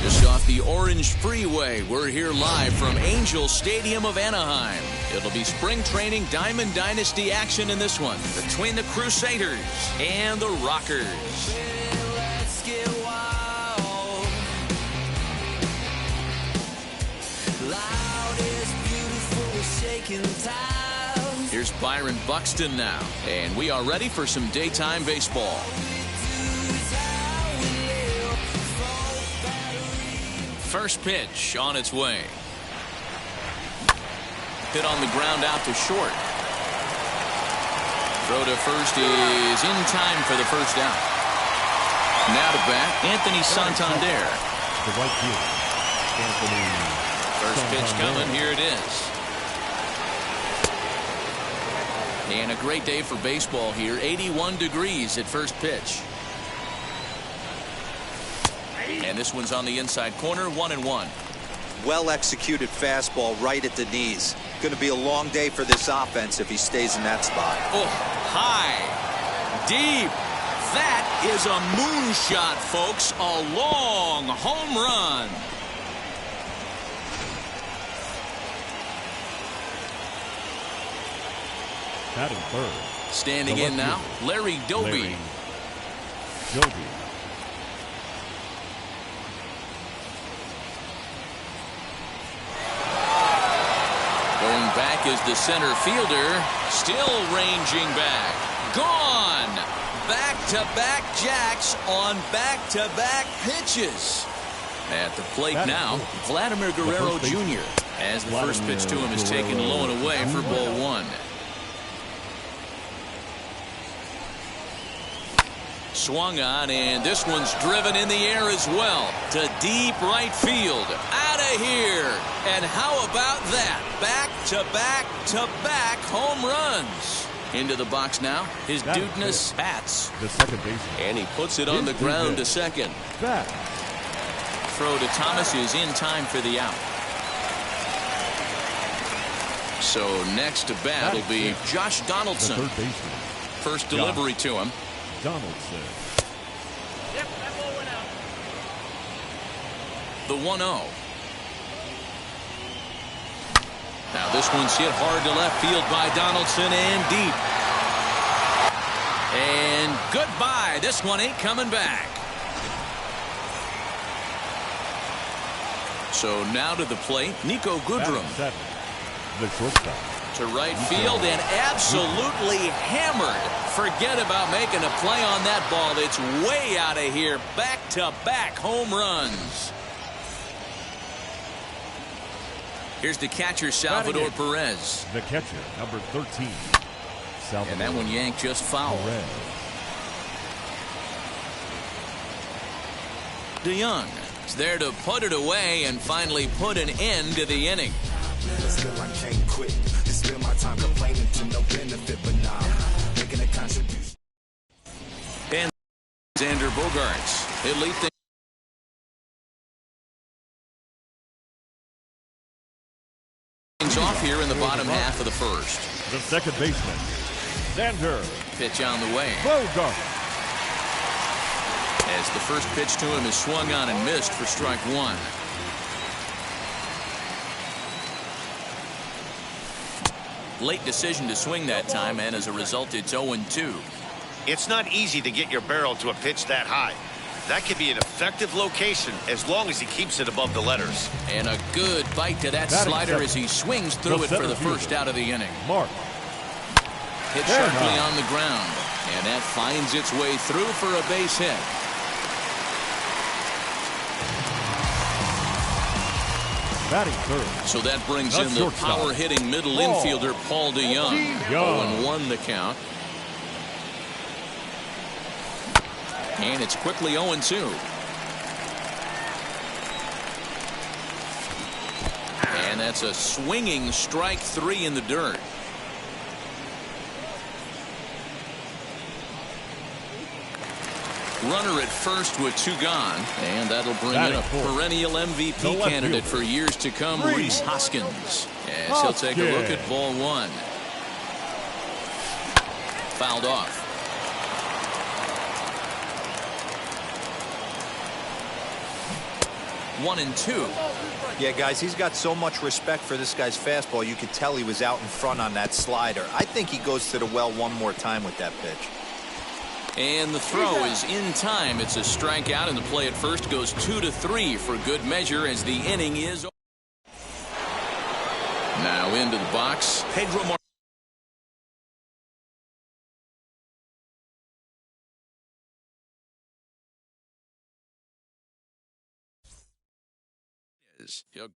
Just off the Orange Freeway, we're here live from Angel Stadium of Anaheim. It'll be spring training Diamond Dynasty action in this one between the Crusaders and the Rockers. Let's get wild. Here's Byron Buxton now, and we are ready for some daytime baseball. First pitch on its way. Hit on the ground out to short. Throw to first is in time for the first out. Now to bat, Anthony Santander. The right field. Anthony. First pitch coming. Here it is. And a great day for baseball here. 81 degrees at first pitch. And this one's on the inside corner, 1-1. Well executed fastball right at the knees. Going to be a long day for this offense if he stays in that spot. Oh, high, deep. That is a moonshot, folks. A long home run. Batting third. Standing in now, Larry Doby. Going back is the center fielder. Still ranging back. Gone. Back-to-back jacks on back-to-back pitches. At the plate now, Vladimir Guerrero Jr. as the first pitch to him is taken low and away for ball one. Swung on, and this one's driven in the air as well to deep right field. Out of here. And how about that? Back-to-back-to-back home runs. Into the box now, his Dudeness Pats. The second baseman. And he puts it on the ground to second. Back. Throw to Thomas is in time for the out. So next to bat will be Josh Donaldson. The third baseman. First delivery to him. Donaldson. Yep, that ball went out. The 1-0. Now this one's hit hard to left field by Donaldson and deep. And goodbye. This one ain't coming back. So now to the plate, Nico Goodrum. The shortstop. To right field and absolutely hammered. Forget about making a play on that ball. It's way out of here. Back-to-back home runs. Here's the catcher, Salvador Perez. The catcher, number 13. Salvador. And that one yanked just foul. DeYoung is there to put it away and finally put an end to the inning. And Xander Bogaerts. He'll lead things off here in the bottom half of the first. The second baseman, Xander. Pitch on the way. Bogaerts. As the first pitch to him is swung on and missed for strike one. Late decision to swing that time, and as a result, it's 0-2. It's not easy to get your barrel to a pitch that high. That could be an effective location as long as he keeps it above the letters. And a good bite to that slider as he swings through it for the first out of the inning. Mark. Hit sharply on the ground, and that finds its way through for a base hit. Batting third. So that brings in the power-hitting middle infielder Paul DeYoung. 0-1 the count. And it's quickly 0-2. And that's a swinging strike three in the dirt. Runner at first with two gone, and that'll bring in a perennial MVP candidate for years to come, Rhys Hoskins. As he'll take a look at ball one. Fouled off. One and two. Yeah, guys, he's got so much respect for this guy's fastball. You could tell he was out in front on that slider. I think he goes to the well one more time with that pitch. And the throw is in time. It's a strikeout, and the play at first goes 2-3 for good measure as the inning is over. Now into the box, Pedro Martinez. He'll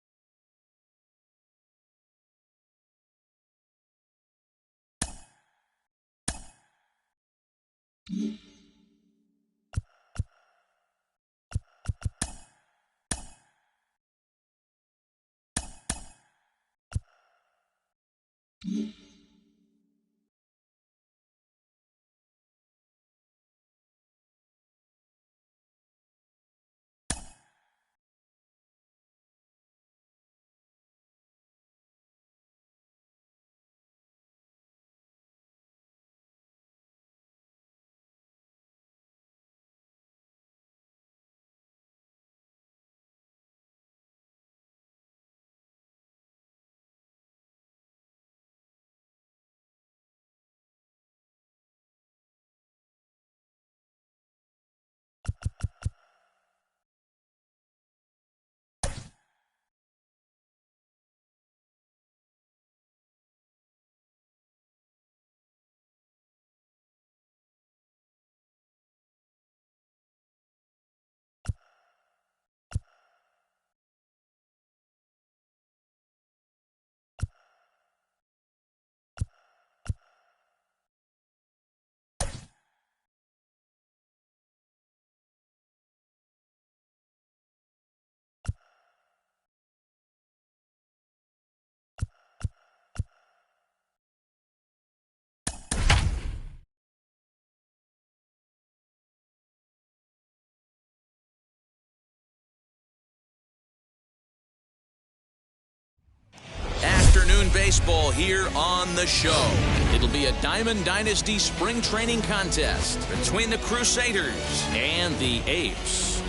afternoon baseball here on the show. It'll be a Diamond Dynasty spring training contest between the Crusaders and the Apes.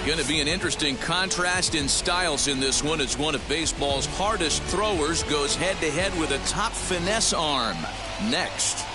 Going to be an interesting contrast in styles in this one as one of baseball's hardest throwers goes head-to-head with a top finesse arm. Next.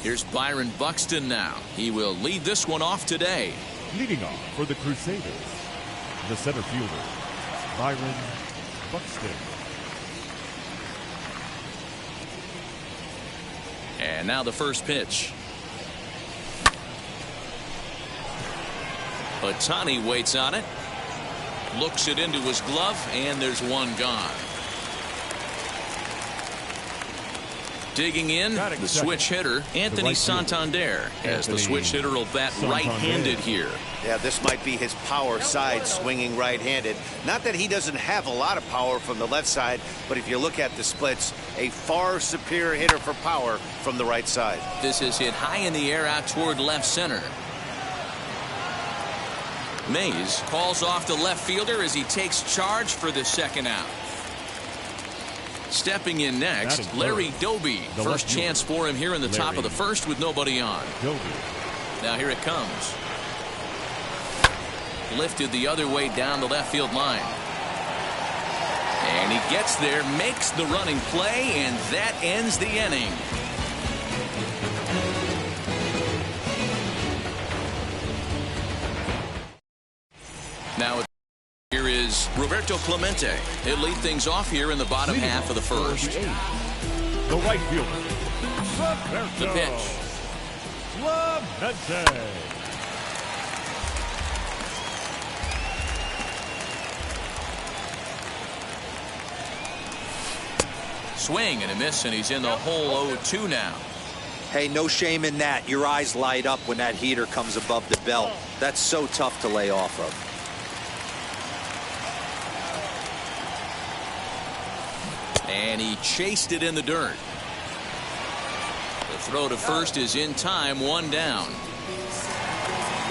Here's Byron Buxton now. He will lead this one off today. Leading off for the Crusaders, the center fielder, Byron Buxton. And now the first pitch. Ohtani waits on it. Looks it into his glove, and there's one gone. Digging in, the switch hitter, Anthony Santander, as the switch hitter will bat right-handed here. Yeah, this might be his power side, swinging right-handed. Not that he doesn't have a lot of power from the left side, but if you look at the splits, a far superior hitter for power from the right side. This is hit high in the air out toward left center. Mays calls off the left fielder as he takes charge for the second out. Stepping in next, Larry Doby. First chance for him here in the top of the first with nobody on. Now here it comes. Lifted the other way down the left field line. And he gets there, makes the running play, and that ends the inning. Now here is Roberto Clemente. He'll lead things off here in the bottom half of the first. The right fielder, Roberto The pitch. Clemente. Swing and a miss, and he's in the hole 0-2 now. Hey, no shame in that. Your eyes light up when that heater comes above the belt. That's so tough to lay off of. And he chased it in the dirt. throw to first is in time, one down.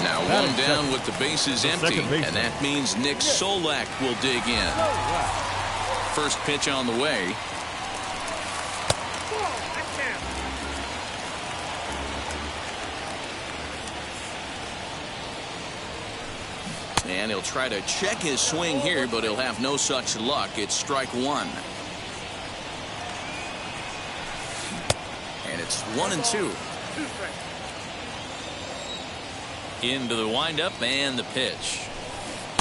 Now one down with the bases empty, and that means Nick Solak will dig in. First pitch on the way. And he'll try to check his swing here, but he'll have no such luck. It's strike one. And it's 1-2. Into the windup and the pitch.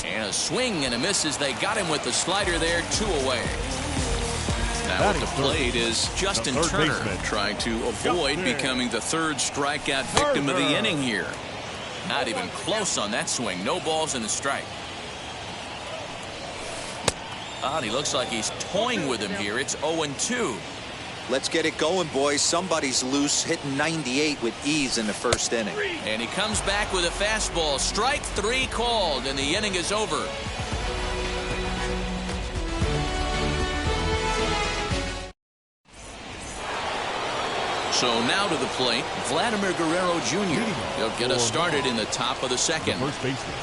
And a swing and a miss as they got him with the slider there, 2 away. Now at the plate is Justin Turner, trying to avoid becoming the third strikeout victim of the inning here. Not even close on that swing. No balls in the strike. He looks like he's toying with him here. It's 0-2. Let's get it going, boys. Somebody's loose, hitting 98 with ease in the first inning. And he comes back with a fastball. Strike 3 called, and the inning is over. So now to the plate, Vladimir Guerrero Jr. He'll get us started in the top of the second. First baseman,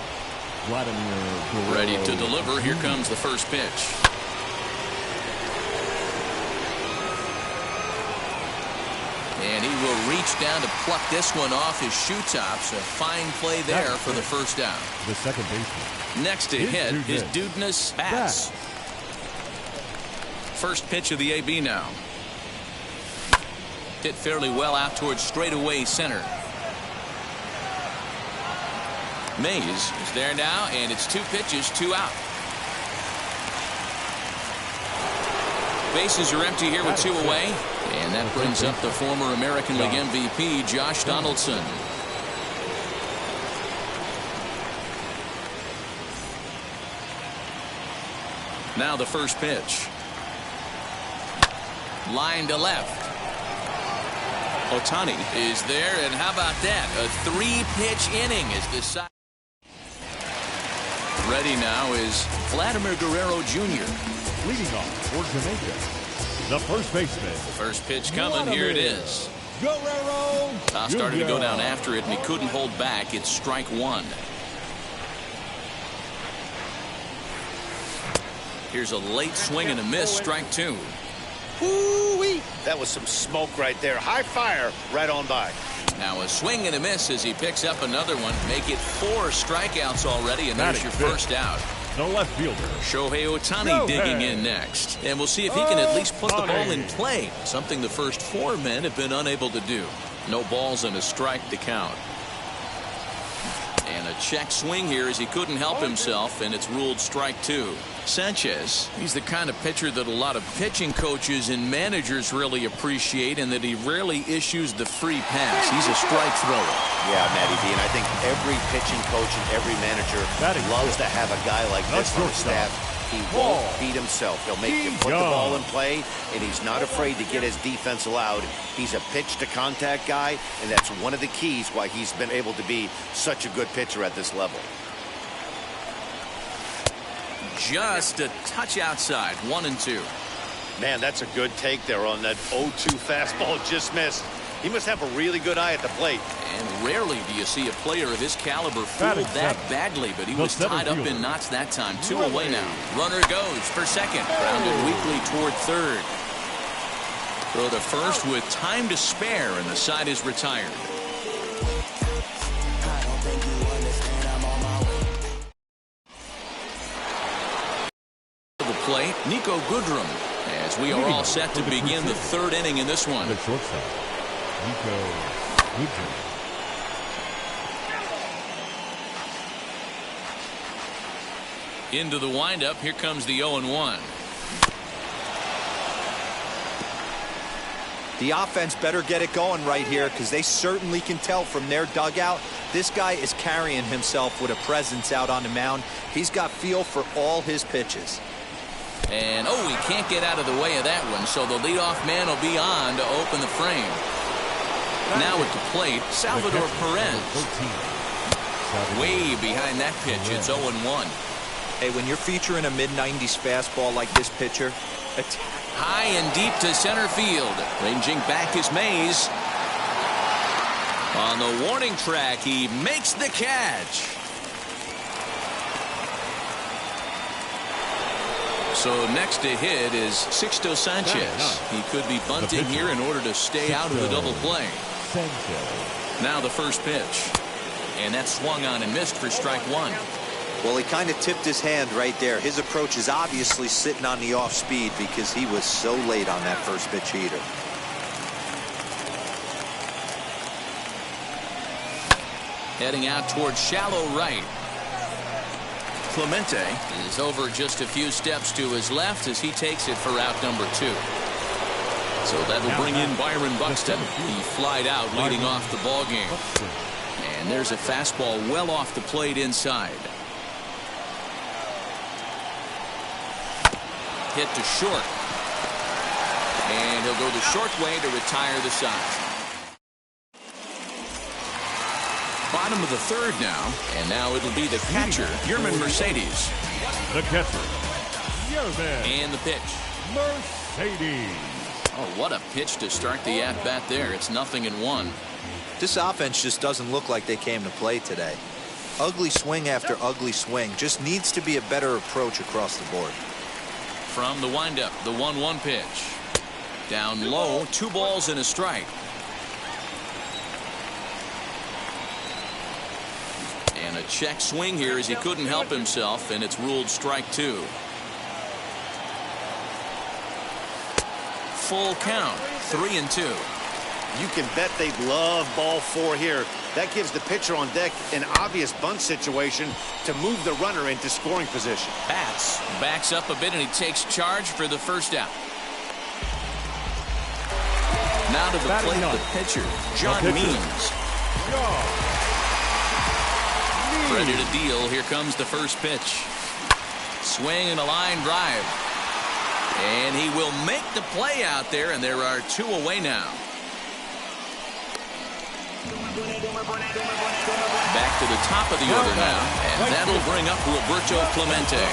Vladimir Guerrero. Ready to deliver. Here comes the first pitch. And he will reach down to pluck this one off his shoe tops. A fine play there for the first out. The second baseman. Next to hit is Dudness Bats. First pitch of the AB now. Hit fairly well out towards straightaway center. Mays is there now, and it's 2 pitches, 2 out. Bases are empty here with 2 away, and that brings up the former American League MVP, Josh Donaldson. Now the first pitch. Line to left. Ohtani is there, and how about that? A 3-pitch inning is the side. Ready now is Vladimir Guerrero Jr. Leading off for Jamaica, the first baseman. First pitch coming. Here it is. Guerrero Started to go down after it, and he couldn't hold back. It's strike 1. Here's a late swing and a miss. Strike 2. Woo-wee. That was some smoke right there. High fire right on by. Now a swing and a miss as he picks up another one. Make it 4 strikeouts already, and there's your first out. The left fielder, Shohei Ohtani digging in next. And we'll see if he can at least put the ball in play, something the first 4 men have been unable to do. No balls and a strike to count. And a check swing here as he couldn't help himself, and it's ruled strike 2. Sanchez, he's the kind of pitcher that a lot of pitching coaches and managers really appreciate, and that he rarely issues the free pass. He's a strike thrower. Yeah, Matty V, and I think every pitching coach and every manager loves to have a guy like this on his staff. He won't beat himself. He'll make you put the ball in play, and he's not afraid to get his defense allowed. He's a pitch-to-contact guy, and that's one of the keys why he's been able to be such a good pitcher at this level. Just a touch outside. 1-2. Man, that's a good take there on that 0-2 fastball. Just missed. He must have a really good eye at the plate. And rarely do you see a player of his caliber fooled that badly, but he was tied up in knots that time. 2 away now. Runner goes for second. Grounded weakly toward third. Throw to first with time to spare, and the side is retired. The plate, Niko Goodrum, as we are all set to begin the 3rd inning in this one. The shortstop, Niko Goodrum. Into the windup. Here comes the 0-1. The offense better get it going right here, because they certainly can tell from their dugout this guy is carrying himself with a presence out on the mound. He's got feel for all his pitches. And he can't get out of the way of that one, so the leadoff man will be on to open the frame. Now at the plate, Salvador Perez. Way behind that pitch. It's 0-1. Hey, when you're featuring a mid-90s fastball like this pitcher, high and deep to center field. Ranging back is Mays. On the warning track, he makes the catch. So next to hit is Sixto Sanchez. He could be bunting here in order to stay out of the double play. Now the first pitch. And that swung on and missed for strike one. Well, he kind of tipped his hand right there. His approach is obviously sitting on the off speed because he was so late on that first pitch heater. Heading out towards shallow right. Clemente is over just a few steps to his left as he takes it for out number 2. So that'll bring in Byron Buxton. He flied out leading off the ball game. And there's a fastball well off the plate inside. Hit to short. And he'll go the short way to retire the side. Bottom of the third now, and now it'll be the catcher, Yerman Mercedes. The catcher, Yerman. And the pitch. Mercedes. Oh, what a pitch to start the at-bat there. It's 0-1. This offense just doesn't look like they came to play today. Ugly swing after ugly swing. Just needs to be a better approach across the board. From the windup, the 1-1 pitch. Down low, 2 balls and a strike. And a check swing here as he couldn't help himself, and it's ruled strike 2. Full count, 3-2. You can bet they love ball 4 here. That gives the pitcher on deck an obvious bunt situation to move the runner into scoring position. Bats backs up a bit and he takes charge for the first out. Now to the plate, the pitcher, John Means. Ready to deal. Here comes the first pitch. Swing and a line drive. And he will make the play out there, and there are 2 away now. Back to the top of the order now, and that'll bring up Roberto Clemente.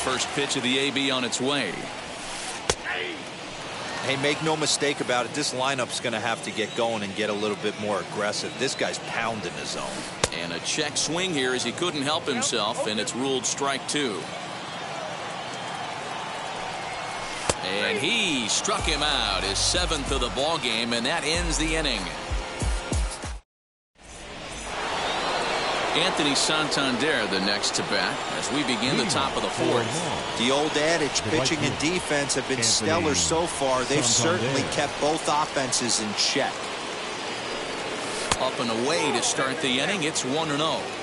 First pitch of the AB on its way. Hey, make no mistake about it, this lineup's going to have to get going and get a little bit more aggressive. This guy's pounding his zone. And a check swing here as he couldn't help himself, and it's ruled strike 2. And he struck him out, his 7th of the ball game, and that ends the inning. Anthony Santander the next to bat as we begin the top of the 4th. The old adage, pitching and defense have been stellar so far. They've certainly kept both offenses in check. Up and away to start the inning. It's 1-0.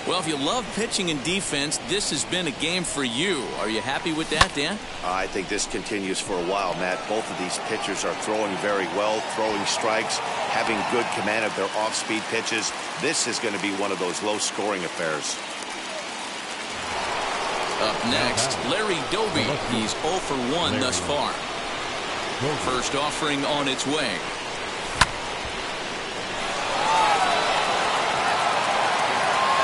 Well, if you love pitching and defense, this has been a game for you. Are you happy with that, Dan? I think this continues for a while, Matt. Both of these pitchers are throwing very well, throwing strikes, having good command of their off-speed pitches. This is going to be one of those low-scoring affairs. Up next, Larry Doby. He's 0 for 1 thus far. First offering on its way.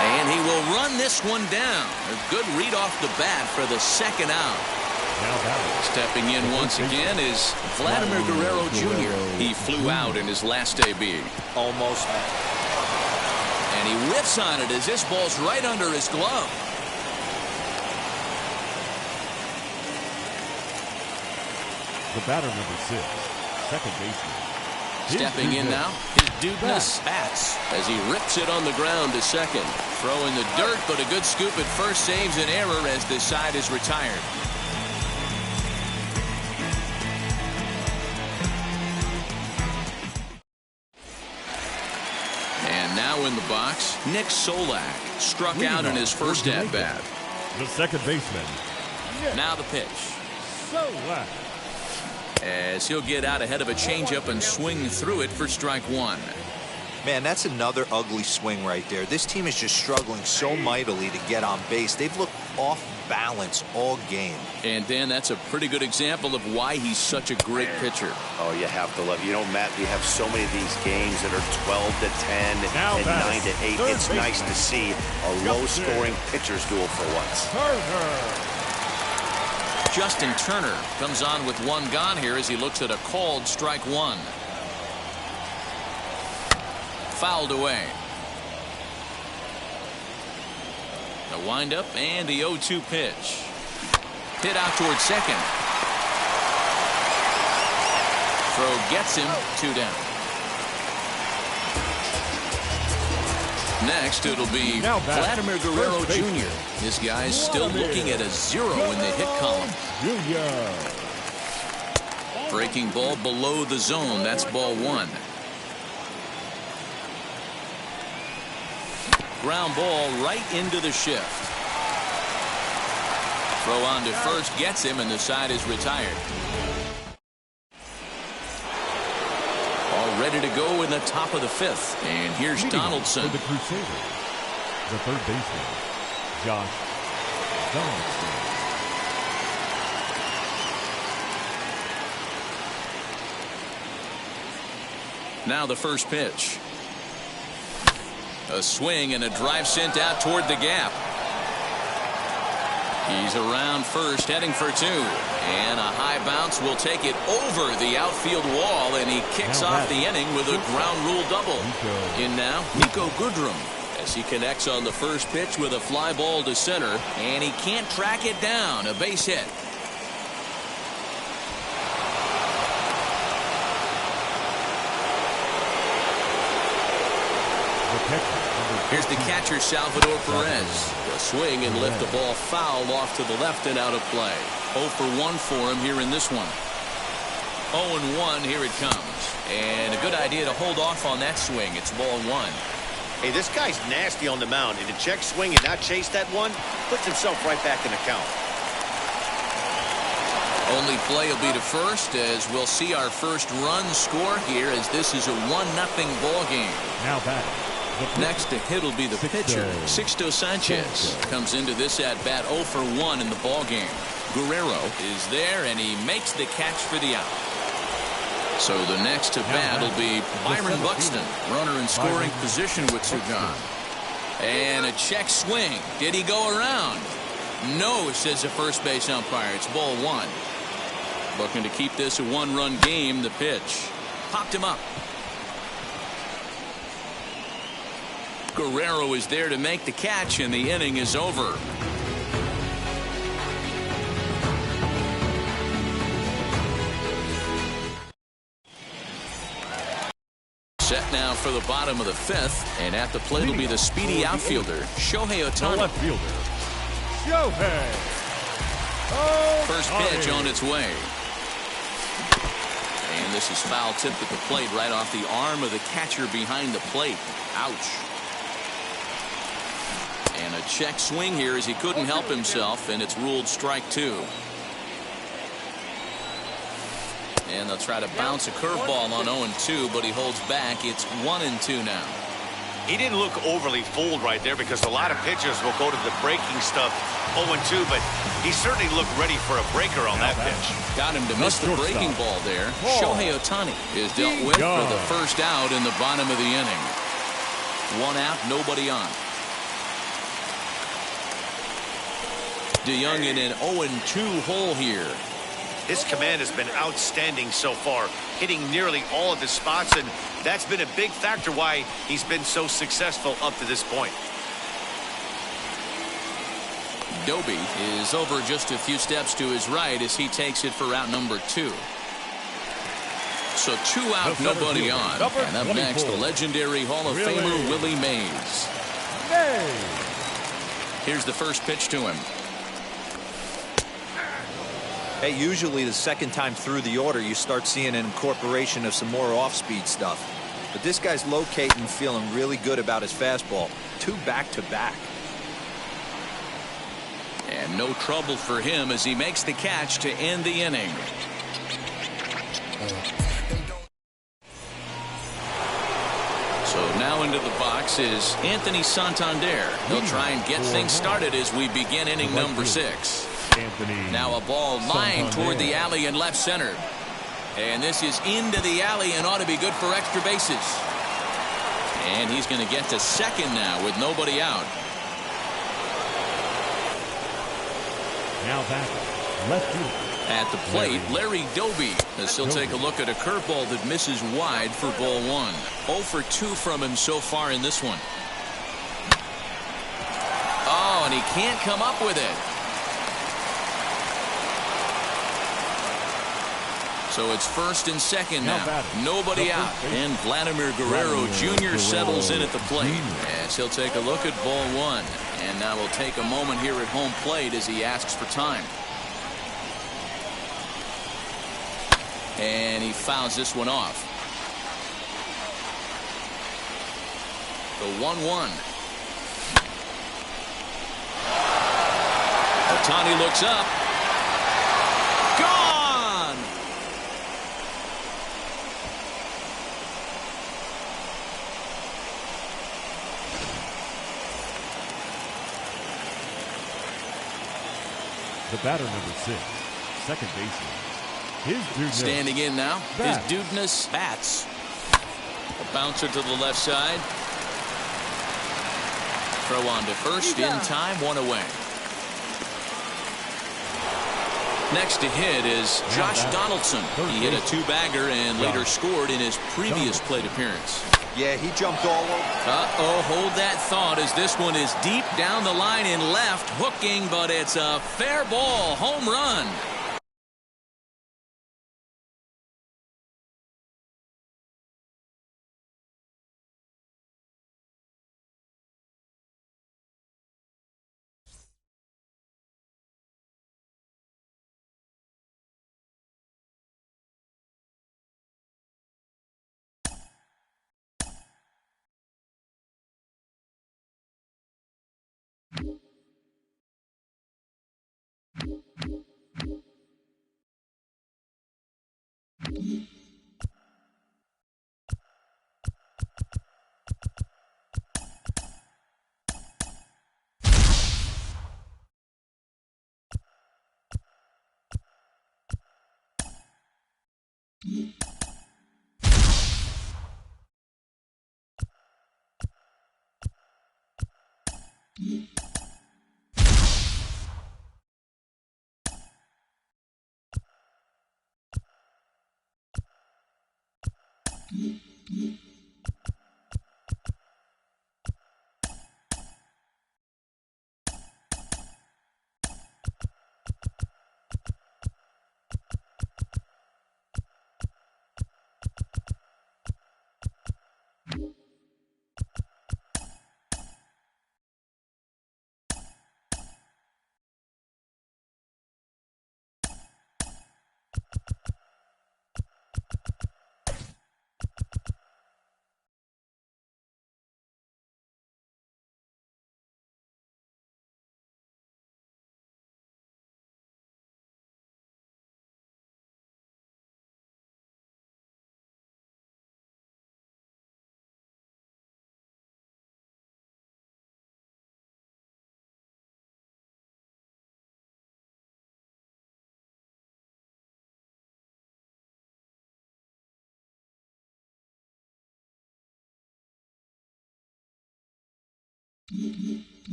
And he will run this one down. A good read off the bat for the second out. Stepping in once again is Vladimir Guerrero Jr. He flew out in his last AB. Almost. And he whiffs on it as this ball's right under his glove. The batter number 6, second baseman. Stepping in now, his Dudness bats as he rips it on the ground to second. Throwing the dirt, but a good scoop at first saves an error as this side is retired. And now in the box, Nick Solak struck out in his first at-bat. The second baseman. Now the pitch. Solak. As he'll get out ahead of a changeup and swing through it for strike 1. Man, that's another ugly swing right there. This team is just struggling so mightily to get on base. They've looked off balance all game. And Dan, that's a pretty good example of why he's such a great pitcher. Oh, you have to love it. You know, Matt, we have so many of these games that are 12 to 10 and 9 to 8. It's nice to see a low-scoring pitcher's duel for once. Justin Turner comes on with one gone here as he looks at a called strike one. Fouled away. The windup and the 0-2 pitch. Hit out towards second. Throw gets him, 2 down. Next, it'll be Vladimir Guerrero Jr. This guy's still looking at a 0 in the hit column. Breaking ball below the zone. That's ball 1. Ground ball right into the shift. Throw on to first gets him, and the side is retired. All ready to go in the top of the 5th. And here's Donaldson. For the Crusaders, the third baseman, Josh Donaldson. Now the first pitch. A swing and a drive sent out toward the gap. He's around first, heading for 2. And a high bounce will take it over the outfield wall, and he kicks off the inning with a ground rule double. In now, Niko Goodrum, as he connects on the first pitch with a fly ball to center, and he can't track it down. A base hit. Here's the catcher, Salvador Perez. A swing and lift the ball foul off to the left and out of play. 0 for 1 for him here in this one. 0-1, here it comes. And a good idea to hold off on that swing. It's ball 1. Hey, this guy's nasty on the mound, and to check swing and not chase that one puts himself right back in the count. Only play will be to first, as we'll see our first run score here, as this is a 1-0 ball game. Now batting. Next to hit will be the pitcher. Sixto Sanchez comes into this at bat 0 for 1 in the ball game. Guerrero is there, and he makes the catch for the out. So the next to bat will be Byron Buxton, runner in scoring position with 2 gone. And a check swing. Did he go around? No, says the first base umpire. It's ball 1. Looking to keep this a 1-run game. The pitch popped him up. Guerrero is there to make the catch, and the inning is over. Set now for the bottom of the 5th, and at the plate will be the speedy outfielder, Shohei Ohtani. The left fielder, Shohei Ohtani. First pitch on its way. And this is foul tipped at the plate right off the arm of the catcher behind the plate. Ouch. And a check swing here as he couldn't help himself, and it's ruled strike 2. And they'll try to bounce a curveball on 0-2, but he holds back. It's 1-2 now. He didn't look overly fooled right there, because a lot of pitchers will go to the breaking stuff 0-2, but he certainly looked ready for a breaker on that pitch. Got him to miss the breaking ball there. Shohei Ohtani is dealt with for the first out in the bottom of the inning. 1 out, nobody on. DeYoung in an 0-2 hole here. His command has been outstanding so far, hitting nearly all of his spots, and that's been a big factor why he's been so successful up to this point. Doby is over just a few steps to his right as he takes it for out number 2. So 2 out, nobody on. And up next, the legendary Hall of Famer Willie Mays. Here's the first pitch to him. Hey, usually the second time through the order, you start seeing an incorporation of some more off-speed stuff. But this guy's locating, feeling really good about his fastball. 2 back-to-back. And no trouble for him as he makes the catch to end the inning. So now into the box is Anthony Santander. He'll try and get things started as we begin inning number 6. Now a ball lined toward the alley in left center. And this is into the alley and ought to be good for extra bases. And he's going to get to second now with nobody out. Now back Left field. At the plate, Larry Doby, as he'll take a look at a curveball that misses wide for ball one. 0 for 2 from him so far in this one. Oh, and he can't come up with it. So it's first and second now. Nobody out. And Vladimir Guerrero Jr. settles in at the plate as he'll take a look at ball one. And now we'll take a moment here at home plate as he asks for time. And he fouls this one off. The 1-1. Ohtani looks up. Gone! The batter, number 6, second baseman. Standing in now is Dudness Bats. A bouncer to the left side. Throw on to first in time, 1 away. Next to hit is Josh Donaldson. He hit a 2-bagger and later scored in his previous plate appearance. Yeah, he jumped all over. Uh-oh, hold that thought as this one is deep down the line in left, hooking, but it's a fair ball, home run.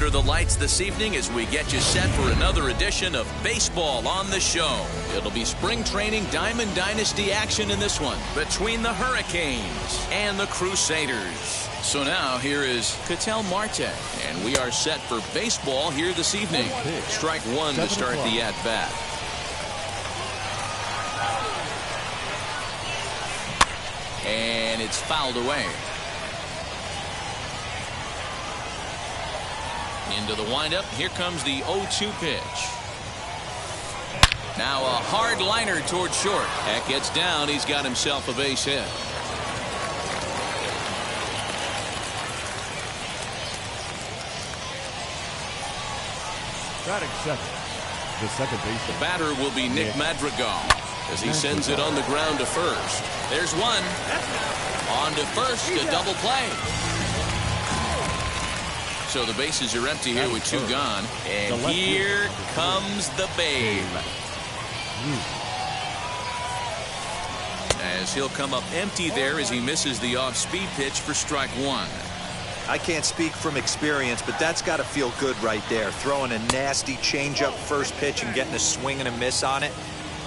under the lights this evening as we get you set for another edition of Baseball on the Show. It'll be spring training Diamond Dynasty action in this one between the Hurricanes and the Crusaders. So now here is Ketel Marte, and we are set for baseball here this evening. Strike one to start the at-bat. And it's fouled away. Into the windup. Here comes the 0-2 pitch. Now a hard liner toward short. That gets down. He's got himself a base hit. Batting second, the second baseman. The batter will be Nick Madrigal as he sends it on the ground to first. There's one. On to first, a double play. So the bases are empty here with two gone. And here comes the babe. As he'll come up empty there as he misses the off-speed pitch for strike one. I can't speak from experience, but that's got to feel good right there. Throwing a nasty changeup first pitch and getting a swing and a miss on it.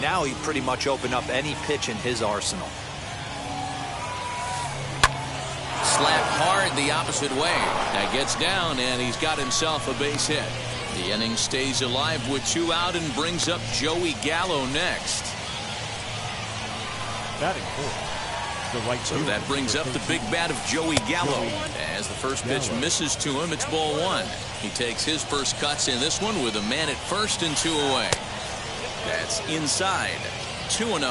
Now he pretty much opened up any pitch in his arsenal. Slap hard the opposite way. That gets down, and he's got himself a base hit. The inning stays alive with two out and brings up Joey Gallo next. Batting fourth. So that brings up the big bat of Joey Gallo. As the first pitch misses to him, it's ball one. He takes his first cuts in this one with a man at first and two away. That's inside. 2-0.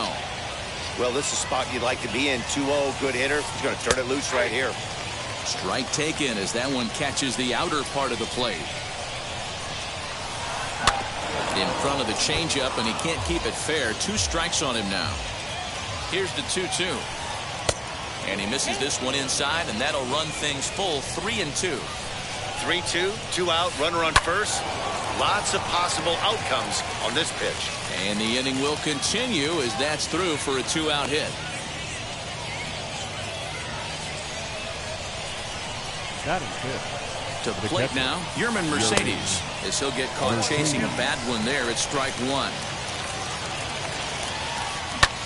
Well, this is a spot you'd like to be in. 2-0, good hitter. He's going to turn it loose right here. Strike taken as that one catches the outer part of the plate. In front of the changeup, and he can't keep it fair. Two strikes on him now. Here's the 2-2. And he misses this one inside, and that'll run things full 3-2. 3-2, two out, runner on first. Lots of possible outcomes on this pitch. And the inning will continue as that's through for a two-out hit. Batting fifth. To the plate now, Yermin Mercedes, as he'll get caught chasing a bad one there at strike one.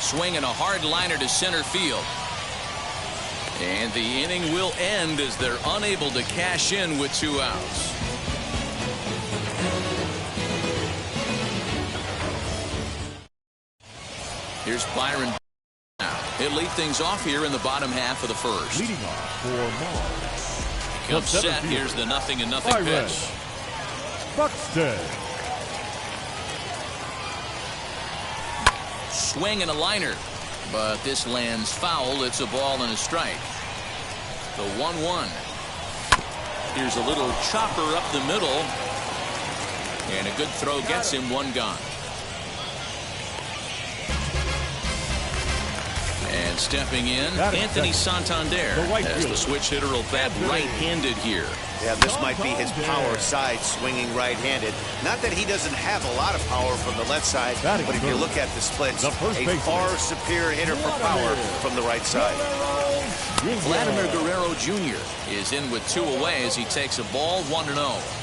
Swinging a hard liner to center field. And the inning will end as they're unable to cash in with two outs. Here's Byron. He'll lead things off here in the bottom half of the first. Leading off for Mars. Comes set. Here's the 0-0 Byron pitch. Buxton. Swing and a liner. But this lands foul. It's a ball and a strike. The 1-1. Here's a little chopper up the middle. And a good throw gets him one gone. And stepping in, Anthony Santander, as the switch hitter will bat right-handed here. Yeah, this might be his power side, swinging right-handed. Not that he doesn't have a lot of power from the left side, but if you look at the splits, a far superior hitter for power from the right side. Vladimir Guerrero Jr. is in with two away as he takes a ball 1-0.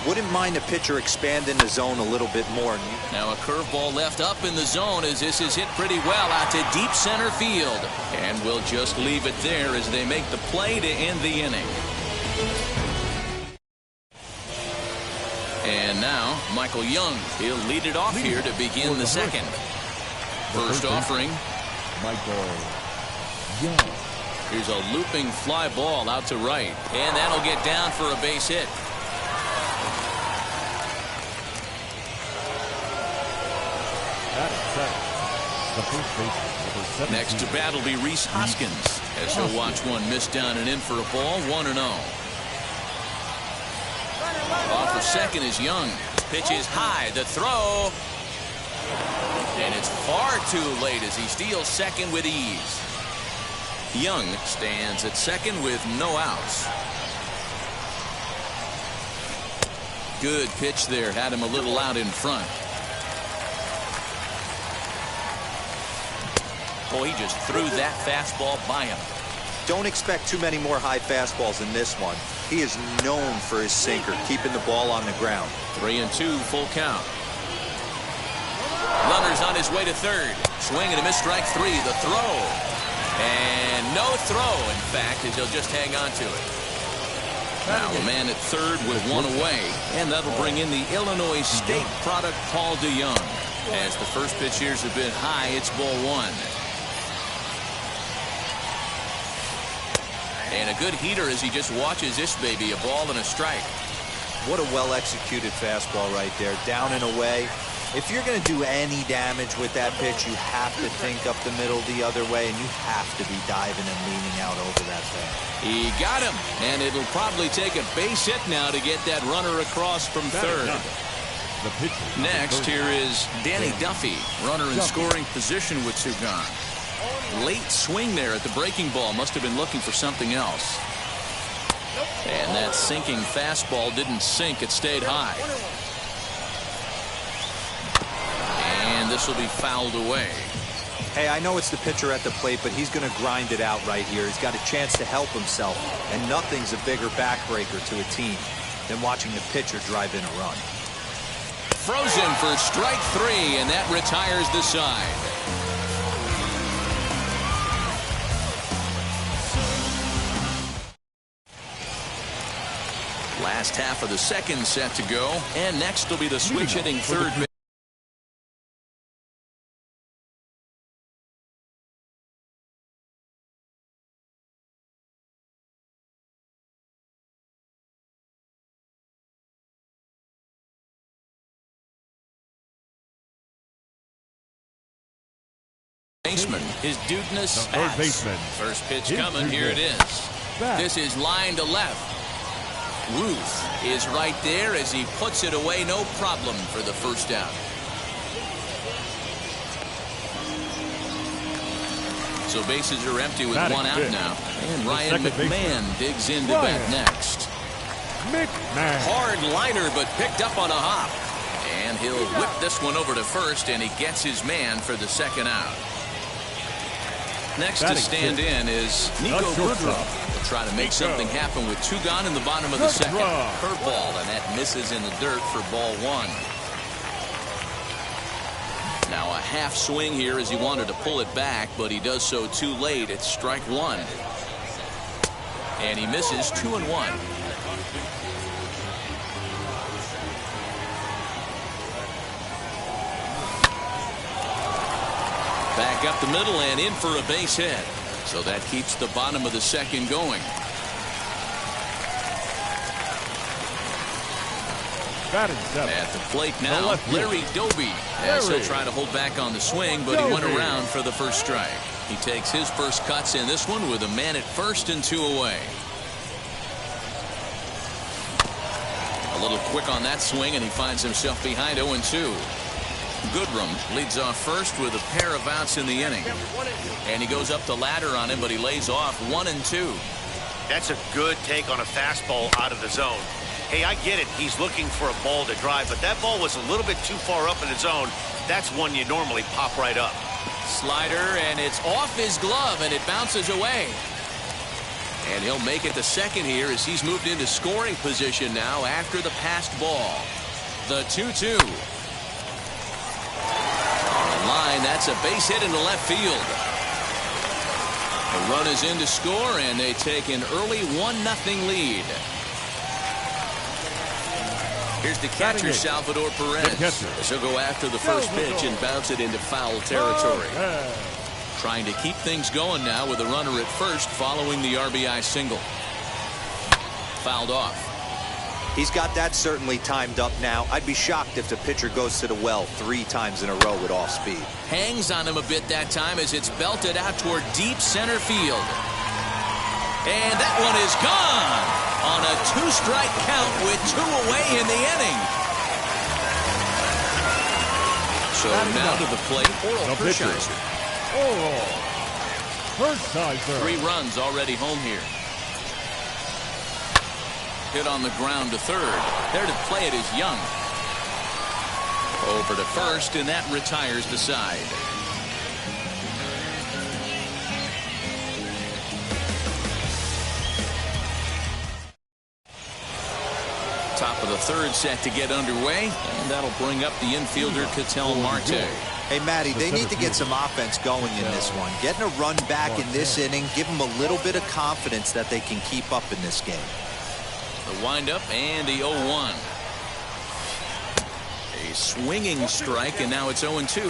Wouldn't mind the pitcher expanding the zone a little bit more. Now a curveball left up in the zone as this is hit pretty well out to deep center field. And we'll just leave it there as they make the play to end the inning. And now Michael Young. He'll lead it off here to begin the second. First offering. Michael Young. Here's a looping fly ball out to right. And that'll get down for a base hit. Next to bat will be Rhys Hoskins as he'll watch one miss down and in for a ball. 1-0. Off for second is Young. Pitch is high. The throw. And it's far too late as he steals second with ease. Young stands at second with no outs. Good pitch there. Had him a little out in front. Boy, he just threw that fastball by him. Don't expect too many more high fastballs in this one. He is known for his sinker, keeping the ball on the ground. 3-2, full count. Runner's on his way to third. Swing and a miss, strike three. The throw. And no throw, in fact, as he'll just hang on to it. Now the man at third with one away, and that'll bring in the Illinois State product, Paul DeYoung. As the first pitch here's a bit high, it's ball one. And a good heater as he just watches this baby, a ball and a strike. What a well-executed fastball right there, down and away. If you're going to do any damage with that pitch, you have to think up the middle the other way, and you have to be diving and leaning out over that thing. He got him, and it'll probably take a base hit now to get that runner across from third. The pitcher. Next, here is Danny Duffy, runner in scoring position with two gone. Late swing there at the breaking ball. Must have been looking for something else. And that sinking fastball didn't sink. It stayed high. And this will be fouled away. Hey, I know it's the pitcher at the plate, but he's going to grind it out right here. He's got a chance to help himself, and nothing's a bigger backbreaker to a team than watching the pitcher drive in a run. Frozen for strike three, and that retires the side. Last half of the second set to go, and next will be the switch hitting third base. Baseman is Dudeness Third baseman. First pitch coming. Here it is. This is line to left. Ruth is right there as he puts it away. No problem for the first out. So bases are empty with one out now. And Ryan McMahon digs in to bat next. McMahon. Hard liner, but picked up on a hop. And he'll whip this one over to first, and he gets his man for the second out. Next to stand in is Nico Goodrum. Will try to make something happen with two gone in the bottom of the second. Curveball, and that misses in the dirt for ball one. Now a half swing here as he wanted to pull it back, but he does so too late. It's strike one. And he misses 2-1. Back up the middle and in for a base hit. So that keeps the bottom of the second going. At the plate now, Larry Doby. As he'll try to hold back on the swing, but he went around for the first strike. He takes his first cuts in this one with a man at first and two away. A little quick on that swing, and he finds himself behind 0-2. Goodrum leads off first with a pair of outs in the inning. And he goes up the ladder on him, but he lays off 1-2. That's a good take on a fastball out of the zone. Hey, I get it. He's looking for a ball to drive, but that ball was a little bit too far up in the zone. That's one you normally pop right up. Slider, and it's off his glove, and it bounces away. And he'll make it to second here as he's moved into scoring position now after the passed ball. The 2-2. Line, that's a base hit into left field. The run is in to score, and they take an early 1-0 lead. Here's the catcher, Salvador Perez. He'll go after the first pitch and bounce it into foul territory. Trying to keep things going now with a runner at first following the RBI single. Fouled off. He's got that certainly timed up now. I'd be shocked if the pitcher goes to the well 3 times in a row with off speed. Hangs on him a bit that time as it's belted out toward deep center field. And that one is gone on a 2-strike count with 2 away in the inning. So now to the plate, Oral Hershiser. Oral Hershiser. 3 runs already home here. Hit on the ground to third. There to play it is Young. Over to first, and that retires the side. Top of the third set to get underway, and that'll bring up the infielder Ketel Marte. Hey, Matty, they need to get some offense going in this one. Getting a run back in this inning, give them a little bit of confidence that they can keep up in this game. The windup and the 0-1. A swinging strike, and now it's 0-2.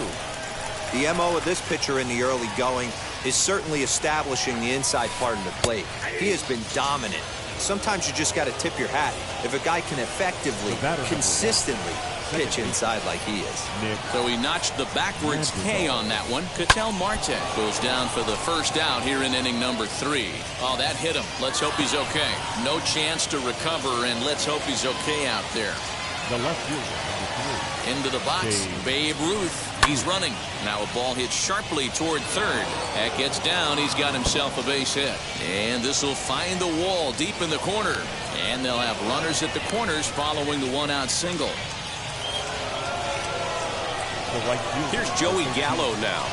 The MO of this pitcher in the early going is certainly establishing the inside part of the plate. He has been dominant. Sometimes you just got to tip your hat if a guy can effectively, consistently pitch inside like he is. So he notched the backwards K on that one. Ketel Marte goes down for the first out here in inning number 3. Oh, that hit him. Let's hope he's okay. No chance to recover, and let's hope he's okay out there. The left fielder, Into the box, Babe Ruth. He's running. Now a ball hit sharply toward third. That gets down. He's got himself a base hit. And this will find the wall deep in the corner. And they'll have runners at the corners following the one-out single. Here's Joey Gallo now.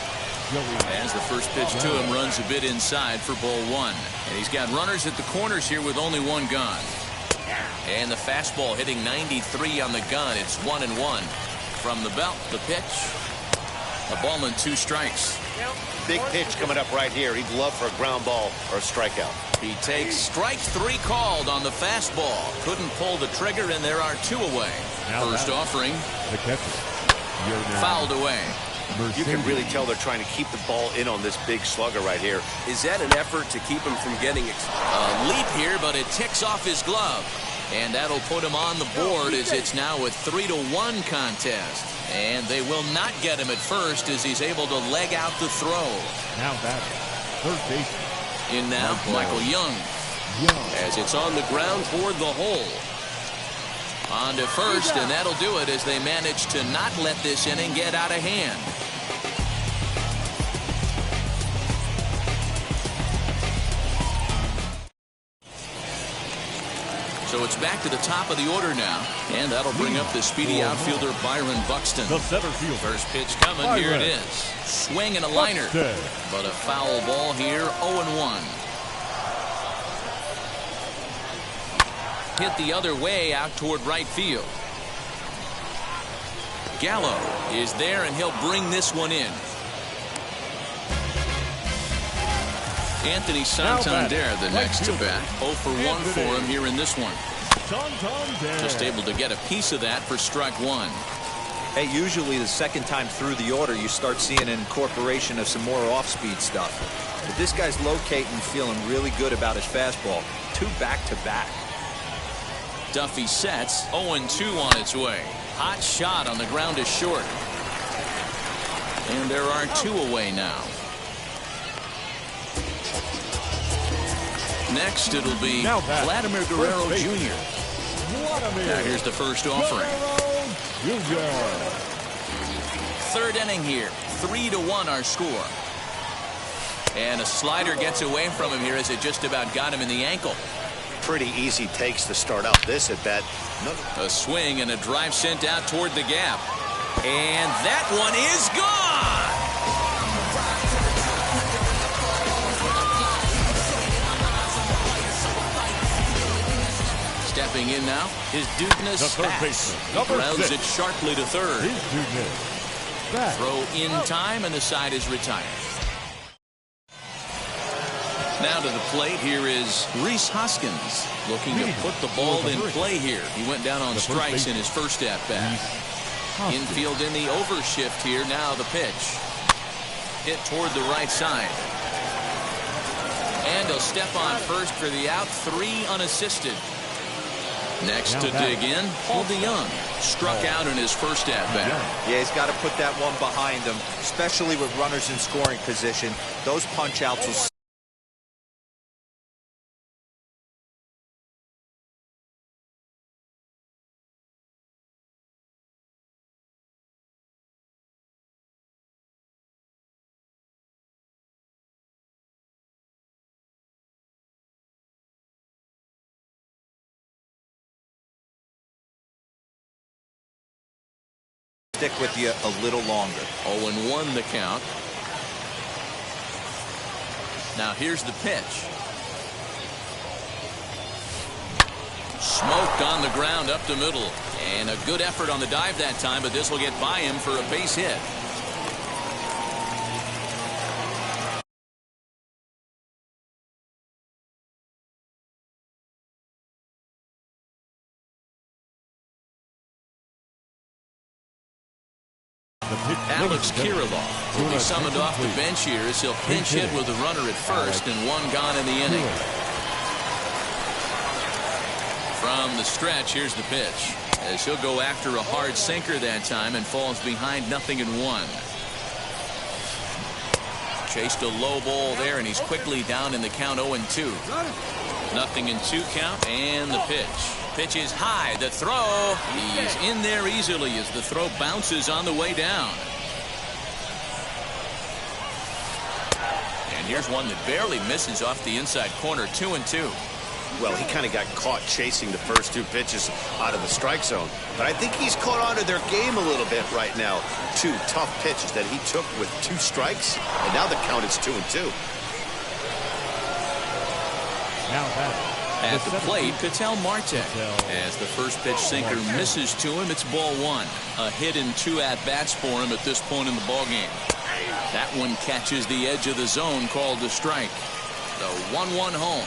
As the first pitch to him runs a bit inside for ball 1. And he's got runners at the corners here with only one gone. And the fastball hitting 93 on the gun. It's 1-1. From the belt, the pitch. A ball and 2 strikes. Big pitch coming up right here. He'd love for a ground ball or a strikeout. He takes strike 3 called on the fastball. Couldn't pull the trigger, and there are 2 away. First offering. the catcher. Fouled away. You can really tell they're trying to keep the ball in on this big slugger right here. Is that an effort to keep him from getting a leap here, but it ticks off his glove. And that'll put him on the board as it's now a 3-1 contest. And they will not get him at first as he's able to leg out the throw. Now batting, third base. In now, Michael Young. As it's on the ground toward the hole. On to first, and that'll do it as they manage to not let this inning get out of hand. So it's back to the top of the order now, and that'll bring up the speedy outfielder Byron Buxton. The center fielder. First pitch coming, here it is. Swing and a liner, but a foul ball here, 0-1. Hit the other way out toward right field. Gallo is there, and he'll bring this one in. Anthony Santander, the next to bat. 0 for 1 for him here in this one. Just able to get a piece of that for strike 1. Hey, usually the second time through the order, you start seeing an incorporation of some more off-speed stuff. But this guy's locating, feeling really good about his fastball. 2 back-to-back. Duffy sets, 0-2 on its way. Hot shot on the ground is short. And there are 2 away now. Next, it'll be Vladimir Guerrero Jr. Now here's the first offering. Third inning here. 3-1 our score. And a slider gets away from him here as it just about got him in the ankle. Pretty easy takes to start out this at bat. A swing and a drive sent out toward the gap. And that one is gone. Stepping in now is Dugnas Spatz. He grounds it sharply to third. Throw in time, and the side is retired. Now to the plate, here is Rhys Hoskins looking to put the ball in play here. He went down on strikes in his first at-bat. Infield in the overshift here. Now the pitch. Hit toward the right side. And he'll step on first for the out. 3 unassisted. Next to dig in, Paul DeJong. Struck out in his first at-bat. Yeah, he's got to put that one behind him, especially with runners in scoring position. Those punch-outs will... stick with you a little longer. 0-1 the count. Now here's the pitch. Smoked on the ground up the middle. And a good effort on the dive that time, but this will get by him for a base hit. Alex Kirilloff will be summoned off the bench here as he'll pinch hit with a runner at first and one gone in the inning. From the stretch, here's the pitch, as he'll go after a hard sinker that time and falls behind 0-1. Chased a low ball there, and he's quickly down in the count 0-2. 0-2 count, and the pitch. Pitch is high. The throw. He's in there easily as the throw bounces on the way down. And here's one that barely misses off the inside corner. 2-2. Well, he kind of got caught chasing the first two pitches out of the strike zone. But I think he's caught on to their game a little bit right now. Two tough pitches that he took with 2 strikes, and now the count is 2-2. Now that. At the plate, Ketel Marte. As the first pitch sinker misses to him, it's ball 1. A hit and 2 at-bats for him at this point in the ballgame. That one catches the edge of the zone, called a strike. The 1-1 home.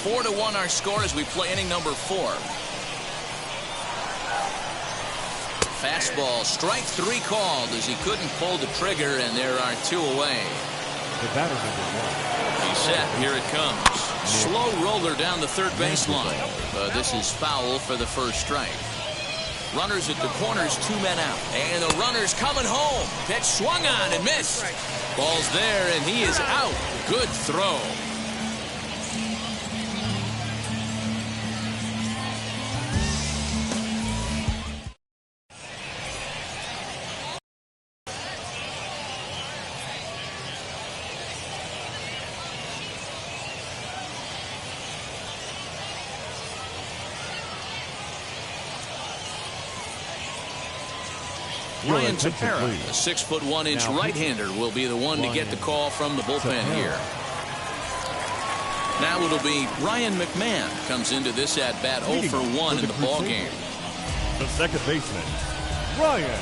4-1 our score as we play inning number 4. Fastball, strike 3 called as he couldn't pull the trigger, and there are 2 away. The batter number 1. He's set. Here it comes. Slow roller down the third baseline. This is foul for the first strike. Runners at the corners, 2 men out. And the runner's coming home. Pitch swung on and missed. Ball's there, and he is out. Good throw. Ryan Tepera, a 6'1" right-hander, will be the one to get the call from the bullpen here. Now it'll be Ryan McMahon comes into this at-bat 0 for 1 in the ballgame. The second baseman, Ryan.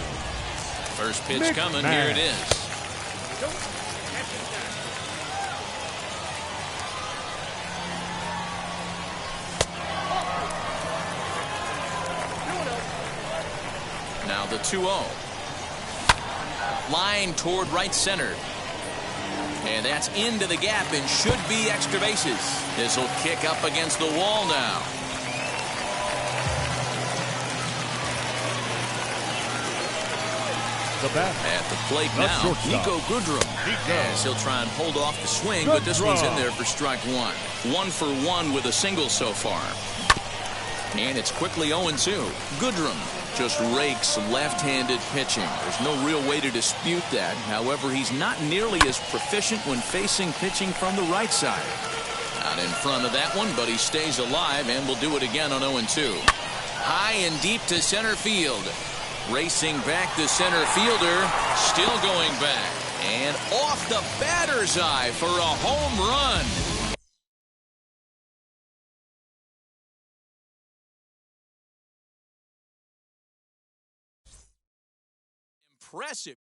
First pitch coming. Here it is. Now the 2-0. Line toward right center. And that's into the gap and should be extra bases. This will kick up against the wall now. The bat. At the plate now, Niko Goodrum. As he'll try and hold off the swing, but this one's in there for strike 1. 1 for 1 with a single so far. And it's quickly 0-2. Goodrum just rakes left-handed pitching. There's no real way to dispute that. However, he's not nearly as proficient when facing pitching from the right side. Out in front of that one, but he stays alive and will do it again on 0-2. High and deep to center field. Racing back the center fielder. Still going back. And off the batter's eye for a home run. Impressive.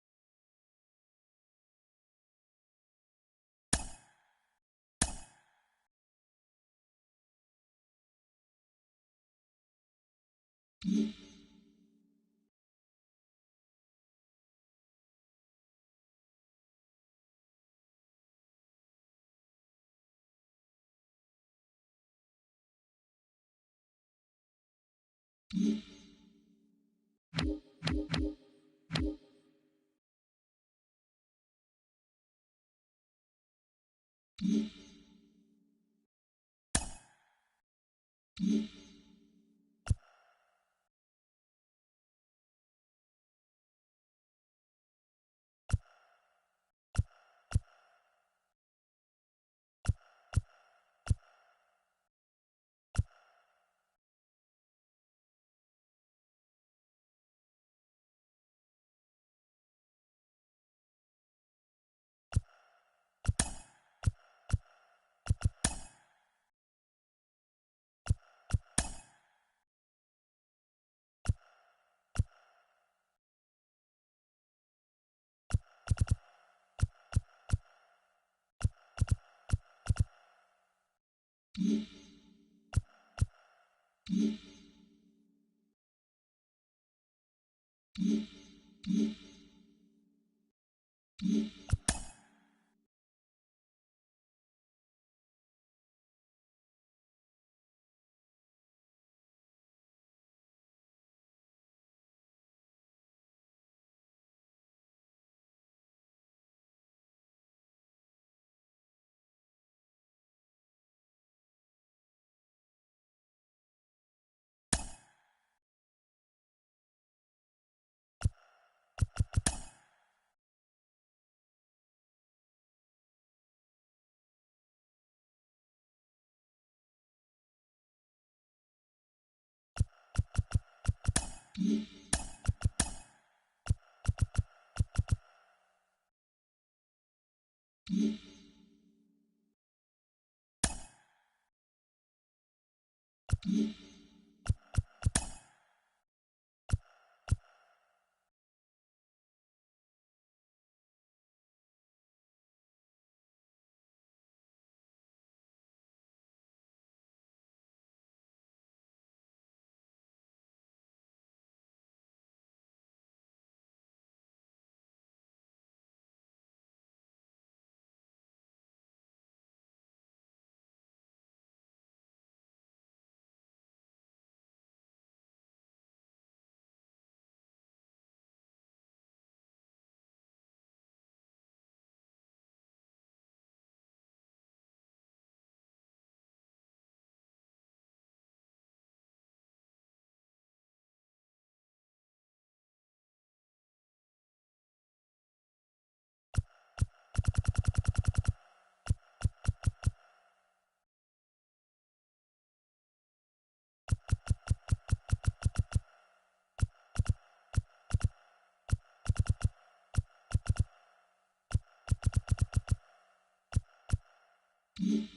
Mm-hmm.